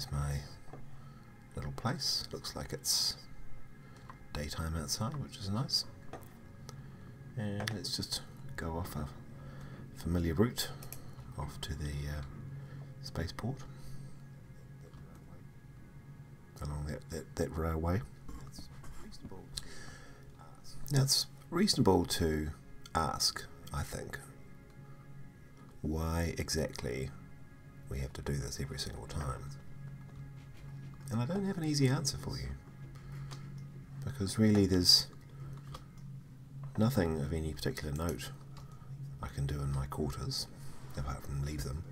Here's my little place. Looks like it's daytime outside, which is nice. And let's just go off a familiar route off to the spaceport along that railway. Now it's reasonable to ask, I think, why exactly we have to do this every single time. And I don't have an easy answer for you, because really there's nothing of any particular note I can do in my quarters apart from leave them.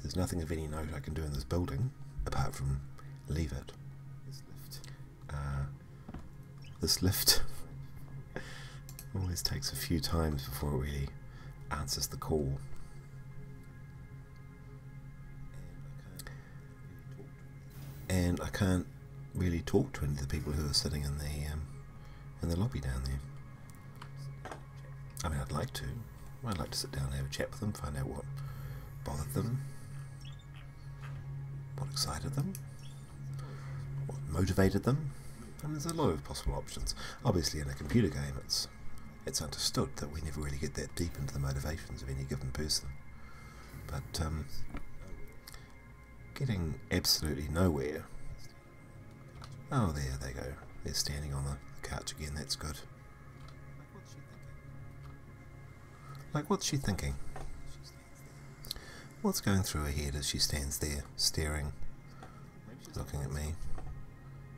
There's nothing of any note I can do in this building apart from leave it. This lift always takes a few times before it really answers the call. And I can't really talk to any of the people who are sitting in the lobby down there. I mean, I'd like to. I'd like to sit down and have a chat with them, find out what bothered them, what excited them, what motivated them. I mean, there's a lot of possible options. Obviously, in a computer game, it's understood that we never really get that deep into the motivations of any given person. But getting absolutely nowhere. Oh, there they go. They're standing on the couch again. That's good. Like, what's she thinking? What's going through her head as she stands there, staring, looking at me,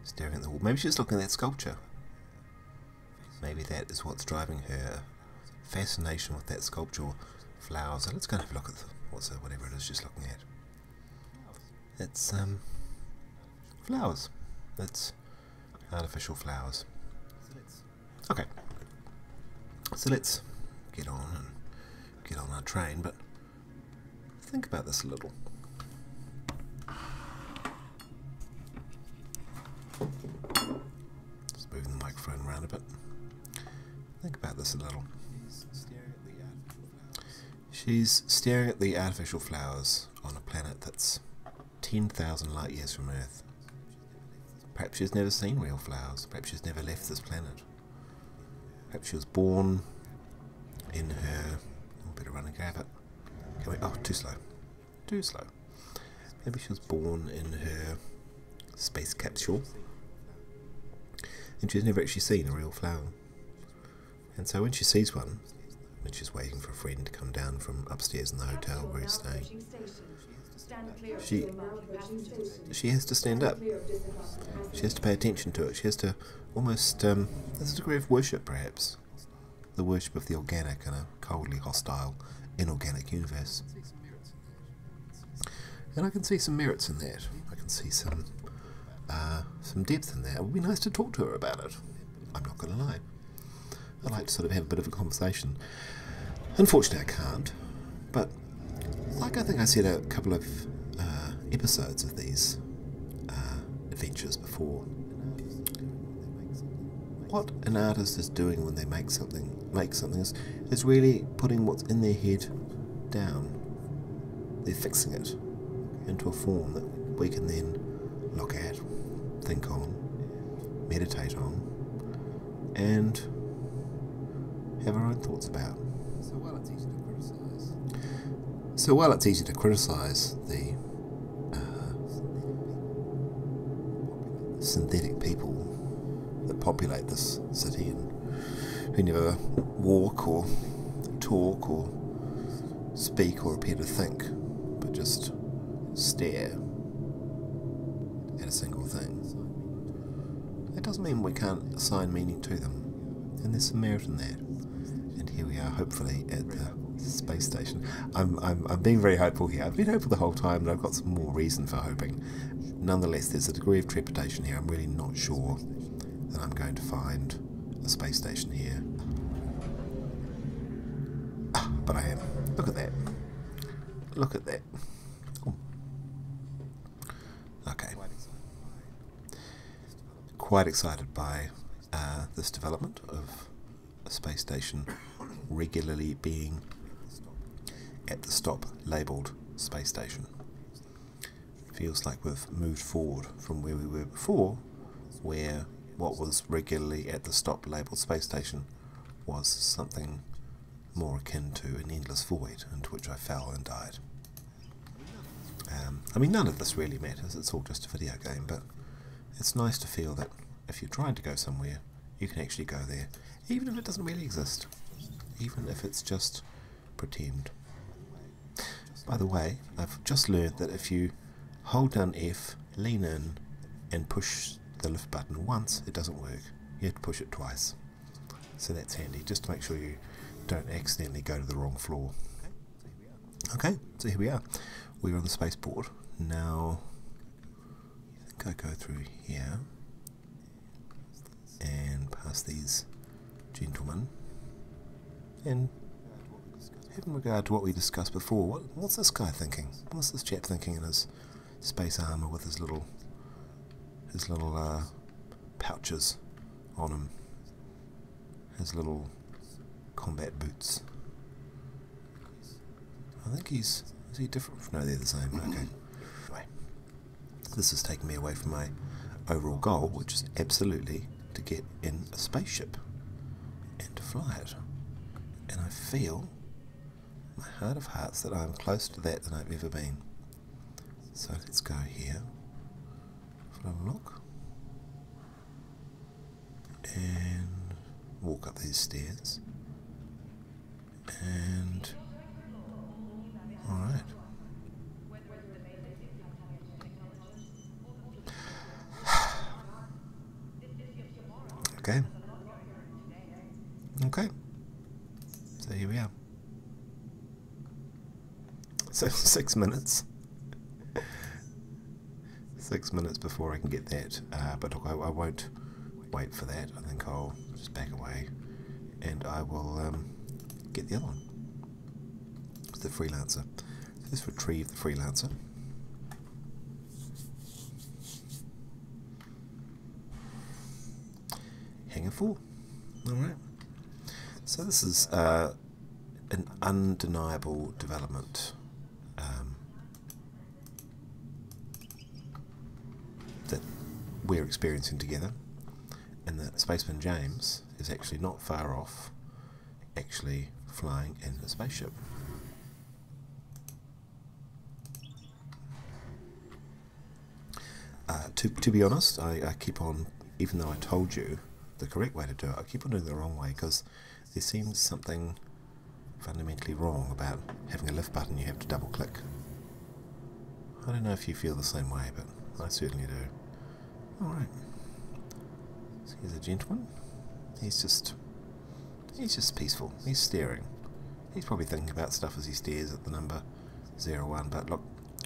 staring at the wall? Maybe she's looking at that sculpture. Maybe that is what's driving her fascination with that sculpture, flowers. So let's go and have a look at whatever it is she's looking at. It's flowers. It's artificial flowers. Okay, so let's get on our train, but think about this a little. Just moving the microphone around a bit. Think about this a little. She's staring at the artificial flowers on a planet that's 10,000 light years from Earth. Perhaps she's never seen real flowers. Perhaps she's never left this planet. Perhaps she was born in her... better run and grab it. Can we, oh, too slow. Too slow. Maybe she was born in her space capsule and she's never actually seen a real flower. And so when she sees one, when she's waiting for a friend to come down from upstairs in the hotel where he's staying, she has to stand up. She has to pay attention to it. She has to almost, there's a degree of worship perhaps. The worship of the organic in a coldly hostile, inorganic universe. And I can see some merits in that. I can see some depth in that. It would be nice to talk to her about it. I'm not going to lie. I'd like to sort of have a bit of a conversation. Unfortunately, I can't. But like I think I said a couple of episodes of these adventures before, what an artist is doing when they make something is really putting what's in their head down. They're fixing it into a form that we can then look at, think on, meditate on, and have our own thoughts about. So while it's easy to criticise the synthetic people that populate this city and who never walk or talk or speak or appear to think, but just stare at a single thing, that doesn't mean we can't assign meaning to them, and there's some merit in that. And here we are, hopefully at the space station. I'm being very hopeful here. I've been hopeful the whole time, and I've got some more reason for hoping. Nonetheless, there's a degree of trepidation here. I'm really not sure that I'm going to find a space station here. Ah, but I am. Look at that. Look at that. Oh. Okay. Quite excited by this development of a space station regularly being at the stop labelled space station. Feels like we've moved forward from where we were before, where what was regularly at the stop labelled space station was something more akin to an endless void into which I fell and died. I mean, none of this really matters, it's all just a video game, but it's nice to feel that if you're trying to go somewhere, you can actually go there, even if it doesn't really exist, even if it's just pretend. By the way, I've just learned that if you hold down F, lean in, and push the lift button once, it doesn't work. You have to push it twice. So that's handy, just to make sure you don't accidentally go to the wrong floor. Okay, so here we are. We're on the spaceport. Now, I think I go through here and past these gentlemen. And in regard to what we discussed before, what's this guy thinking? What's this chap thinking in his space armour with his little pouches on him, his little combat boots? I think is he different? No, they're the same. Okay. Anyway, this is taking me away from my overall goal, which is absolutely to get in a spaceship and to fly it. And I feel, my heart of hearts, that I'm closer to that than I've ever been. So let's go here for a look and walk up these stairs and alright. Okay. Okay. So here we are. So 6 minutes. 6 minutes before I can get that, but look, I won't wait for that. I think I'll just back away and I will get the other one. It's the freelancer. Let's retrieve the freelancer. Hangar 4. Alright. So this is an undeniable development that we're experiencing together, and that Spaceman James is actually not far off actually flying in a spaceship. To be honest, I keep on, even though I told you the correct way to do it, I keep on doing it the wrong way, because there seems something fundamentally wrong about having a lift button you have to double click. I don't know if you feel the same way, but I certainly do. Alright. So here's a gentleman. He's just peaceful. He's staring. He's probably thinking about stuff as he stares at the number 01, but look,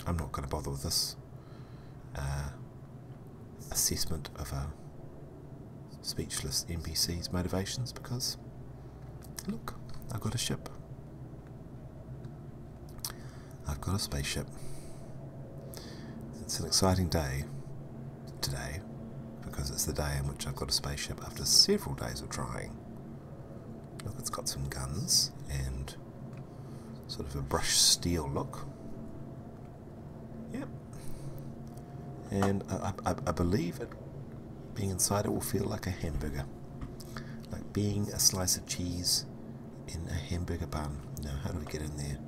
I'm not going to bother with this assessment of a speechless NPC's motivations, because look, I've got a ship. I've got a spaceship. It's an exciting day today, because it's the day in which I've got a spaceship after several days of trying. Look, it's got some guns and sort of a brushed steel look. Yep. And I believe it, being inside it, will feel like a hamburger. Like being a slice of cheese in a hamburger bun. Now, how do we get in there?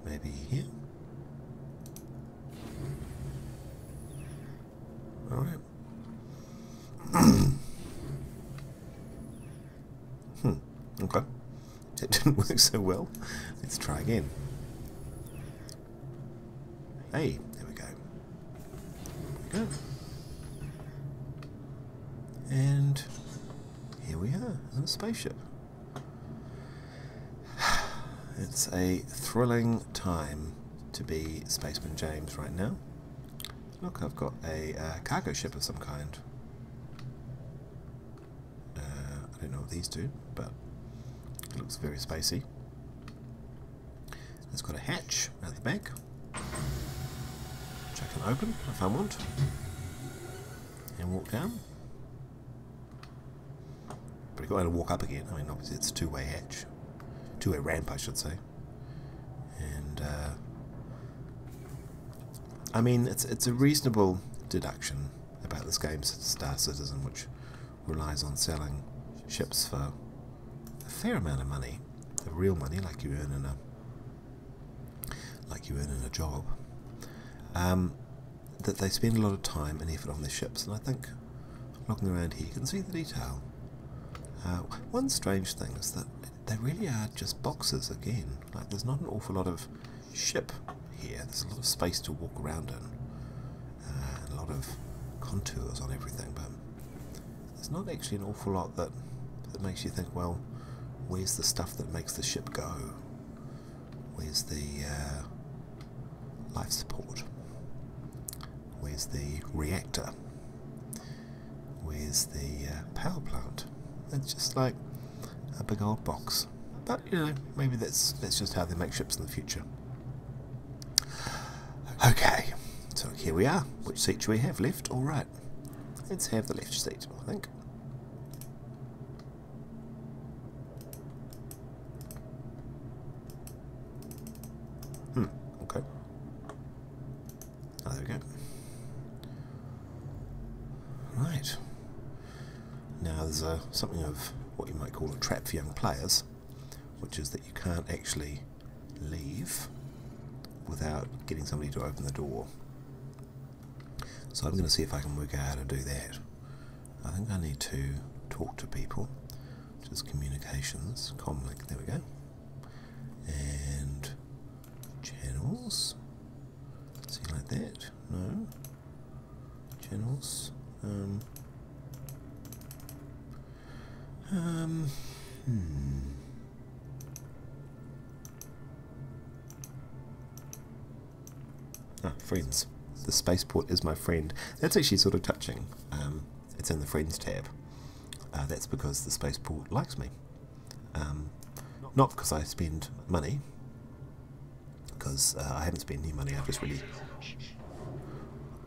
Maybe here? Alright. Okay. That didn't work so well. Let's try again. Hey, there we go. There we go. And here we are in a spaceship. It's a thrilling time to be Spaceman James right now. Look, I've got a cargo ship of some kind. I don't know what these do, but it looks very spacey. It's got a hatch at the back, which I can open if I want, and walk down. But I've got to walk up again. I mean, obviously it's a two-way hatch. Two-way ramp, I should say. And I mean, it's a reasonable deduction about this game's Star Citizen, which relies on selling ships for a fair amount of money, the real money, like you earn in a job. That they spend a lot of time and effort on their ships, and I think looking around here you can see the detail. One strange thing is that they really are just boxes again. Like, there's not an awful lot of ship here. There's a lot of space to walk around in, a lot of contours on everything, but there's not actually an awful lot that makes you think, well, where's the stuff that makes the ship go? Where's the life support? Where's the reactor? Where's the power plant? It's just like a big old box. But, you know, maybe that's just how they make ships in the future. Okay, so here we are. Which seat do we have, left or right? Let's have the left seat, I think. Okay. Oh, there we go. Right. Now there's something of what you might call a trap for young players, which is that you can't actually leave without getting somebody to open the door. So I'm going to see if I can work out how to do that. I think I need to talk to people, which is communications, comlink, there we go. And channels, see like that, no, channels, friends. The spaceport is my friend. That's actually sort of touching. It's in the friends tab. That's because the spaceport likes me. Not because I spend money, because I haven't spent any money. I've just really...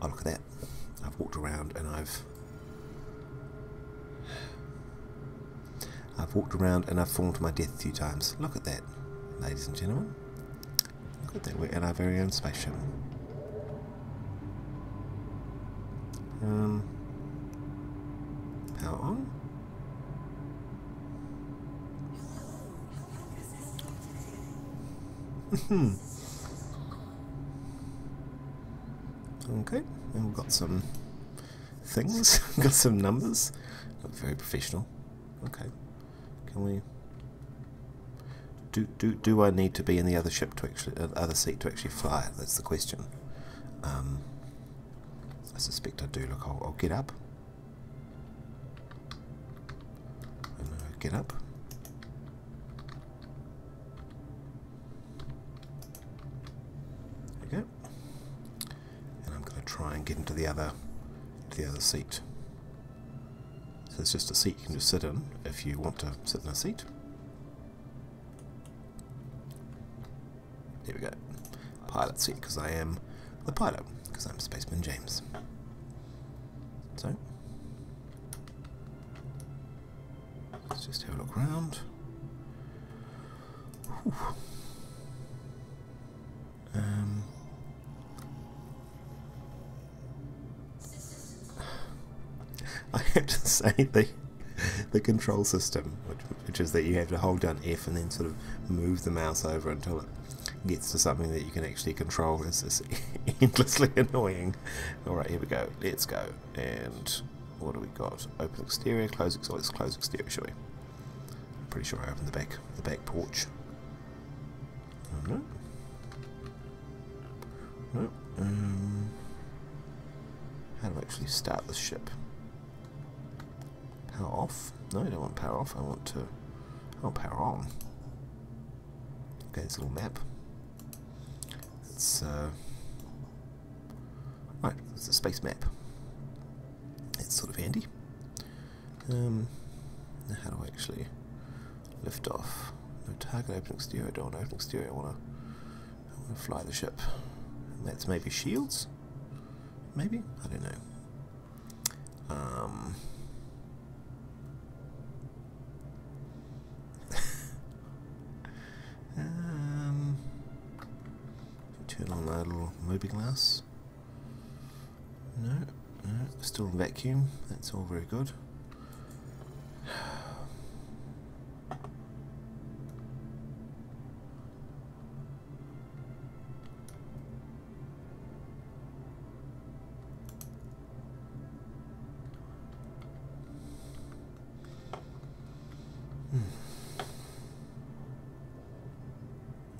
Oh, look at that. I've walked around and I've fallen to my death a few times. Look at that, ladies and gentlemen. Look at that, we're in our very own spaceship. Power on. Okay, and we've got some things, got some numbers. Look very professional. Okay, can we? Do I need to be in the other ship to actually, other seat to actually fly it? That's the question. I suspect I do. Look, I'll get up. And get up. There we go. And I'm going to try and get into the other seat. So it's just a seat you can just sit in if you want to sit in a seat. There we go. Pilot seat, because I am the pilot, because I'm Spaceman James. So let's just have a look around. Whew. I have to say the control system, which is that you have to hold down F and then sort of move the mouse over until it gets to something that you can actually control, is endlessly annoying. Alright, here we go. Let's go. And what do we got? Open exterior, close exterior. Let's close exterior, shall we? I'm pretty sure I opened the back porch. Oh, no. No. How do I actually start the ship? Power off? No, I don't want power off. I want power on. Okay, this little map. It's right, it's a space map. It's sort of handy. Now how do I actually lift off? No target, open exterior. I don't want open exterior. I want to fly the ship. And that's maybe shields. Maybe, I don't know. Turn on that little movie glass. No, no, still in vacuum. That's all very good.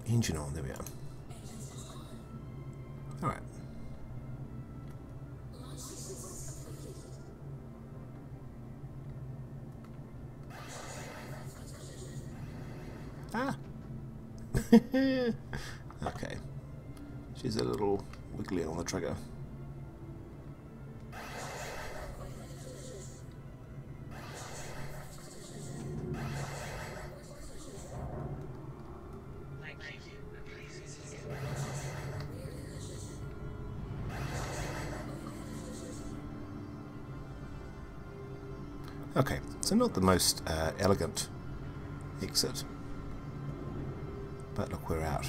Engine on, there we are. Alright. Ah! Okay. She's a little wiggly on the trigger. Okay, so not the most elegant exit, but look, we're out.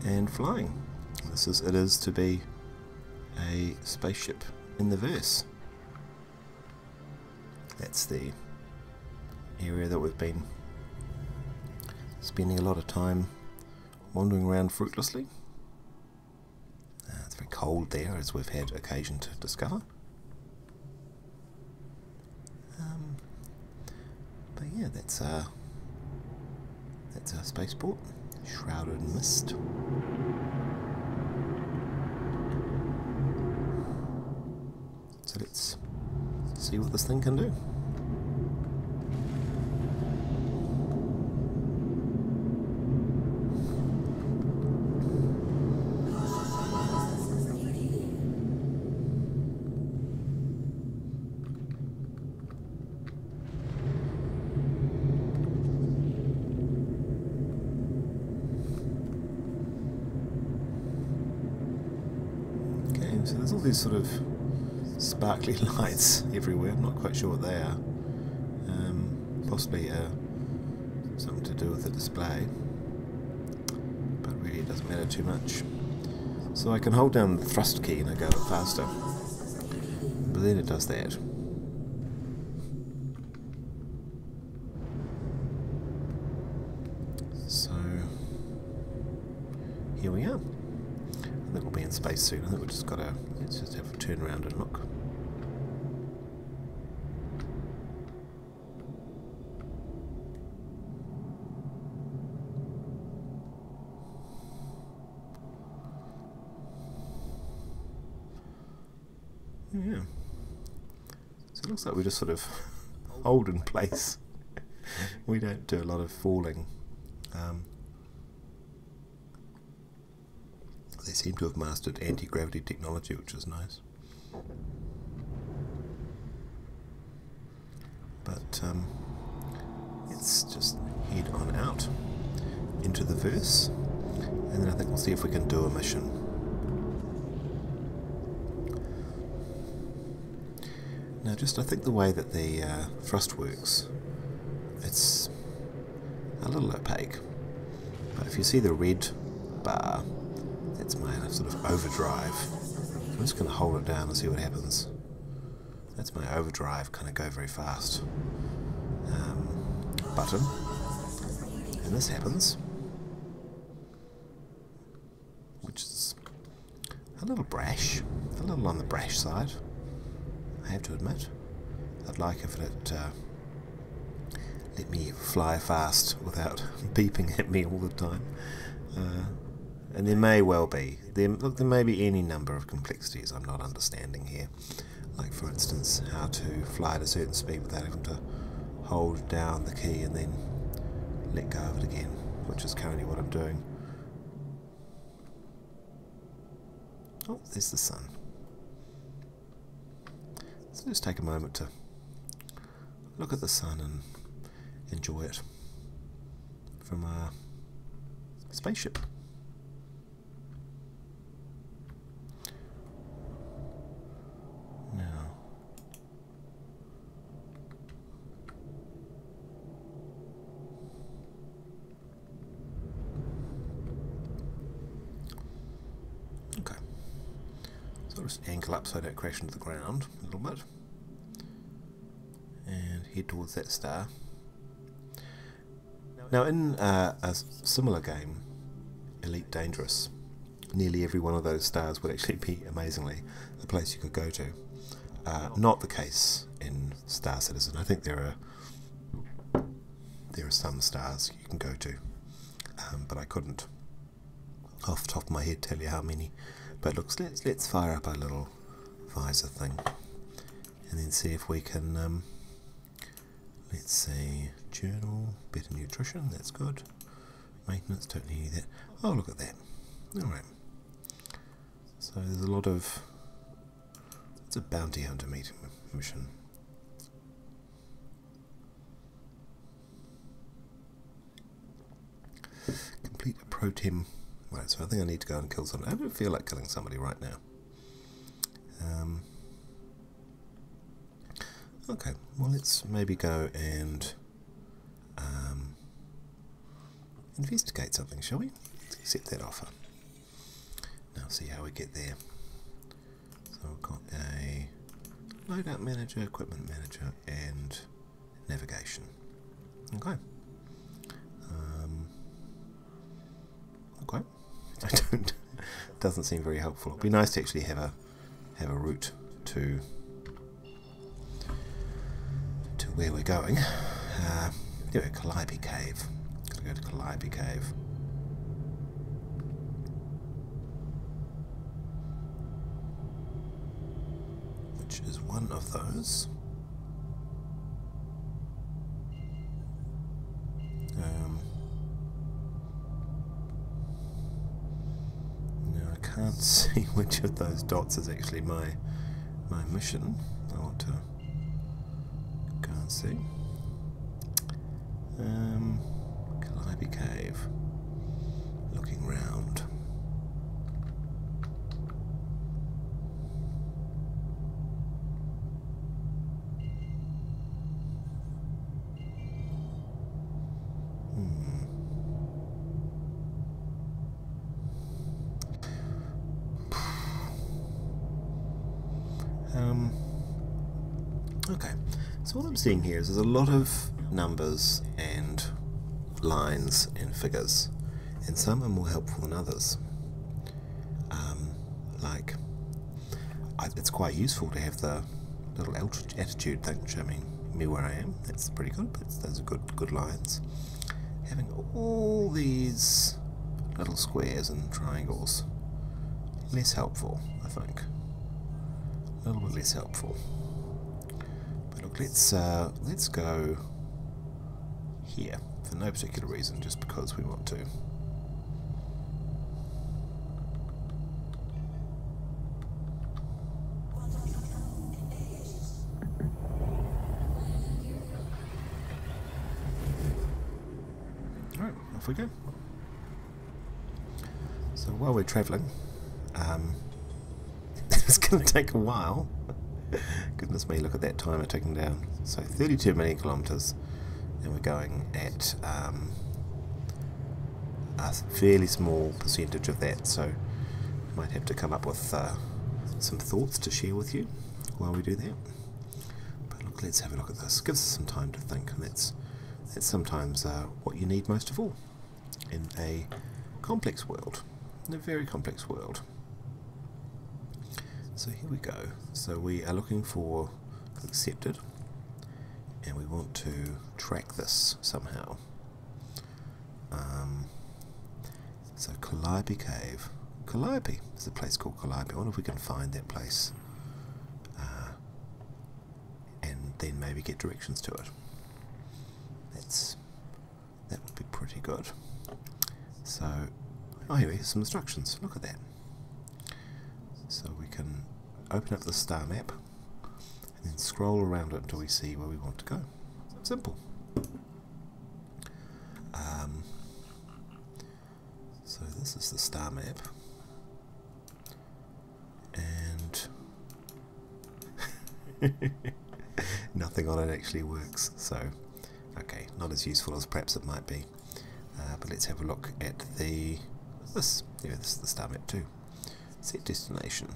And flying. It is to be a spaceship in the verse. That's the area that we've been spending a lot of time wandering around fruitlessly. It's very cold there, as we've had occasion to discover. But yeah, that's our spaceport, shrouded in mist. So let's see what this thing can do. So there's all these sort of sparkly lights everywhere. I'm not quite sure what they are. Possibly something to do with the display, but really it doesn't matter too much. So I can hold down the thrust key and I go a bit faster, but then it does that. So here we are. I think we'll be in space soon. I think we've just got to, let's just have a turn around and look. Yeah. So it looks like we just sort of hold in place. We don't do a lot of falling. They seem to have mastered anti-gravity technology, which is nice. But let's just head on out into the verse, and then I think we'll see if we can do a mission. Now, just I think the way that the thrust works, it's a little opaque. But if you see the red bar, that's my sort of overdrive. I'm just going to hold it down and see what happens. That's my overdrive, kind of go very fast button. And this happens, which is a little brash, a little on the brash side, I have to admit. I'd like if it let me fly fast without beeping at me all the time. And there may well be. Look, there may be any number of complexities I'm not understanding here. Like, for instance, how to fly at a certain speed without having to hold down the key and then let go of it again, which is currently what I'm doing. Oh, there's the sun. So just take a moment to look at the sun and enjoy it from our spaceship. I'll just angle up so I don't crash into the ground a little bit. And head towards that star. Now in a similar game, Elite Dangerous, nearly every one of those stars would actually be, amazingly, the place you could go to. Not the case in Star Citizen. I think there are some stars you can go to, but I couldn't off the top of my head tell you how many. But look, let's fire up our little visor thing and then see if we can let's see, journal, better nutrition, that's good. Maintenance, don't need that. Oh, look at that. Alright. So there's a lot of, it's a bounty hunter mission. Complete a pro-tem. Right, so I think I need to go and kill someone. I don't feel like killing somebody right now. Okay, well let's maybe go and investigate something, shall we? Let's accept that offer. Now see how we get there. So I've got a loadout manager, equipment manager, and navigation. Okay. Okay. I don't. Doesn't seem very helpful. It'd be nice to actually have a route to where we're going. There we go, Calliope Cave. Gotta go to Calliope Cave. Which is one of those. Now I can't see which of those dots is actually my mission. I want to go and see. Calliope Cave. Looking round. Okay, so what I'm seeing here is there's a lot of numbers and lines and figures, and some are more helpful than others. Like, it's quite useful to have the little attitude thing showing me where I am. That's pretty good, but those are good lines. Having all these little squares and triangles, less helpful, I think. A little bit less helpful. But look, let's go here for no particular reason, just because we want to. Alright, off we go. So while we're travelling, it's going to take a while. Goodness me, look at that timer ticking down. So 32 million kilometres, and we're going at a fairly small percentage of that, so might have to come up with some thoughts to share with you while we do that. But look, let's have a look at this. Gives us some time to think, and that's sometimes what you need most of all in a complex world, in a very complex world. So here we go. So we are looking for accepted, and we want to track this somehow. So Calliope Cave. Calliope. There's a place called Calliope. I wonder if we can find that place and then maybe get directions to it. That would be pretty good. So, oh, here we have some instructions. Look at that. So we can open up the star map and then scroll around it until we see where we want to go. Simple. So this is the star map, and nothing on it actually works, so okay, not as useful as perhaps it might be. But let's have a look at this. Yeah, this is the star map too. Set destination.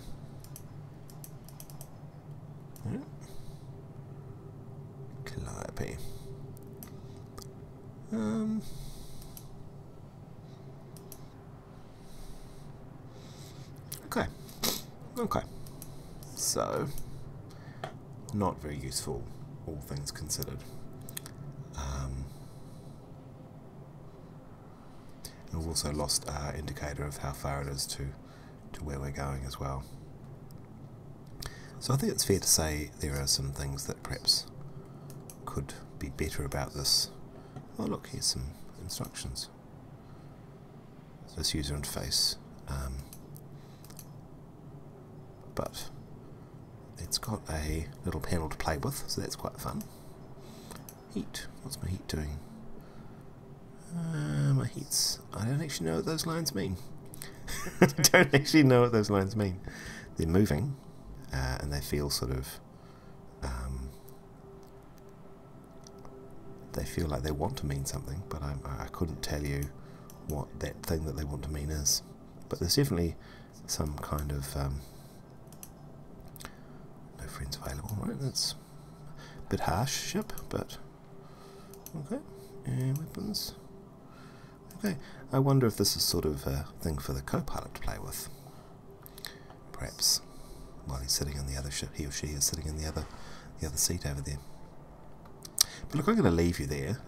Calliope. Okay. So, not very useful, all things considered. And we've also lost our indicator of how far it is to where we're going as well. So I think it's fair to say there are some things that perhaps could be better about this. Oh look, here's some instructions. This user interface. But it's got a little panel to play with, so that's quite fun. Heat. What's my heat doing? My heats. I don't actually know what those lines mean. I don't actually know what those lines mean. They're moving, and they feel sort of. They feel like they want to mean something, but I couldn't tell you what that thing that they want to mean is. But there's definitely some kind of. No friends available, right? That's a bit harsh, ship, but. Okay. And weapons. Okay, I wonder if this is sort of a thing for the co-pilot to play with. Perhaps while he's sitting in the other ship, he or she is sitting in the other seat over there. But look, I'm going to leave you there.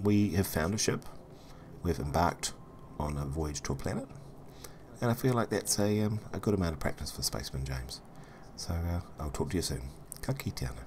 We have found a ship. We've embarked on a voyage to a planet, and I feel like that's a good amount of practice for Spaceman James. So I'll talk to you soon. Ka kite ana.